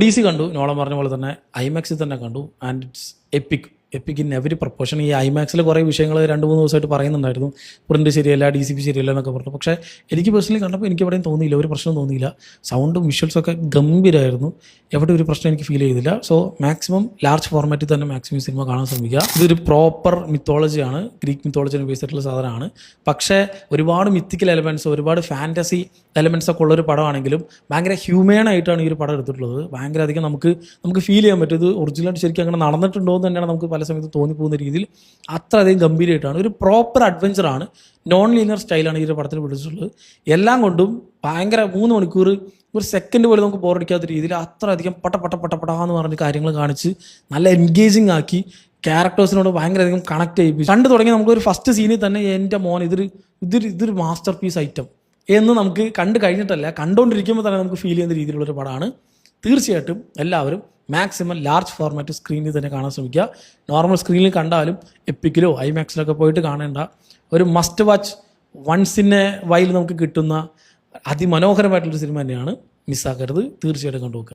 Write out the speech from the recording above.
DC കണ്ടു, നോളം പറഞ്ഞ പോലെ തന്നെ ഐമാക്സിൽ തന്നെ കണ്ടു. And it's EPIC in every proportion. ഈ ഐമാക്സിൽ കുറേ വിഷയങ്ങൾ 2-3 ദിവസമായിട്ട് പറയുന്നുണ്ടായിരുന്നു, പ്രിന്റ് ശരിയല്ല, DCP ശരിയല്ല എന്നൊക്കെ പറഞ്ഞു. പക്ഷേ എനിക്ക് പേഴ്സണലി കണ്ടപ്പോൾ എനിക്ക് എവിടെയും തോന്നിയില്ല, ഒരു പ്രശ്നം തോന്നിയില്ല. സൗണ്ടും വിഷ്വൽസും ഒക്കെ ഗംഭീരമായിരുന്നു, എവിടെ ഒരു പ്രശ്നം എനിക്ക് ഫീൽ ചെയ്തില്ല. സോ മാക്സിമം ലാർജ് ഫോർമാറ്റിൽ തന്നെ മാക്സിമം സിനിമ കാണാൻ ശ്രമിക്കുക. ഇതൊരു പ്രോപ്പർ മിത്തോളജിയാണ്, ഗ്രീക്ക് മിത്തോളജിനെ ബേസ് ചെയ്തിട്ടുള്ള സാധനമാണ്. പക്ഷേ ഒരുപാട് മിത്തിക്കൽ എലമെൻറ്റ്സ്, ഒരുപാട് ഫാൻറ്റസി എലമെൻറ്റ്സ് ഒക്കെ ഉള്ളൊരു പടമാണെങ്കിലും ഭയങ്കര ഹ്യൂമൻ ആയിട്ടാണ് ഈ ഒരു പടം എടുത്തിട്ടുള്ളത്. ഭയങ്കര അധികം നമുക്ക് ഫീൽ ചെയ്യാൻ പറ്റും ഇത് ഒറിജിനലായിട്ട് ശരിക്കും അങ്ങനെ നടന്നിട്ടുണ്ടോ എന്ന് തന്നെയാണ് നമുക്ക് പല സമയത്ത് തോന്നിപ്പോകുന്ന രീതിയിൽ അത്രയധികം ഗംഭീരമായിട്ടാണ്. ഒരു പ്രോപ്പർ അഡ്വഞ്ചറാണ്, നോൺ ലീനിയർ സ്റ്റൈലാണ് ഈ ഒരു പടത്തിൽ പിടിച്ചിട്ടുള്ളത്. എല്ലാം കൊണ്ടും ഭയങ്കര 3 മണിക്കൂർ ഒരു സെക്കൻഡ് പോലും നമുക്ക് ബോറടിക്കാത്ത രീതിയിൽ അത്രയധികം പട്ടാന്ന് പറഞ്ഞ കാര്യങ്ങൾ കാണിച്ച് നല്ല എൻഗേജിങ് ആക്കി ക്യാരക്ടേഴ്സിനോട് ഭയങ്കര അധികം കണക്ട് ചെയ്യിപ്പിച്ചു. കണ്ടു തുടങ്ങി നമുക്കൊരു ഫസ്റ്റ് സീനിൽ തന്നെ എൻ്റെ മോൻ ഇതൊരു മാസ്റ്റർ പീസ് ഐറ്റം എന്ന് നമുക്ക് കണ്ടു കഴിഞ്ഞിട്ടല്ല, കണ്ടുകൊണ്ടിരിക്കുമ്പോൾ തന്നെ നമുക്ക് ഫീൽ ചെയ്യുന്ന രീതിയിലുള്ളൊരു പടമാണ്. തീർച്ചയായിട്ടും എല്ലാവരും മാക്സിമം ലാർജ് ഫോർമാറ്റ് സ്ക്രീനിൽ തന്നെ കാണാൻ ശ്രമിക്കുക. നോർമൽ സ്ക്രീനിൽ കണ്ടാലും എപ്പിക്കിലോ ഐമാക്സിലൊക്കെ പോയിട്ട് കാണേണ്ട ഒരു must watch, once in a while നമുക്ക് കിട്ടുന്ന അതിമനോഹരമായിട്ടുള്ളൊരു സിനിമ തന്നെയാണ്. മിസ്സാക്കരുത്, തീർച്ചയായിട്ടും കണ്ടുപോക്കുക.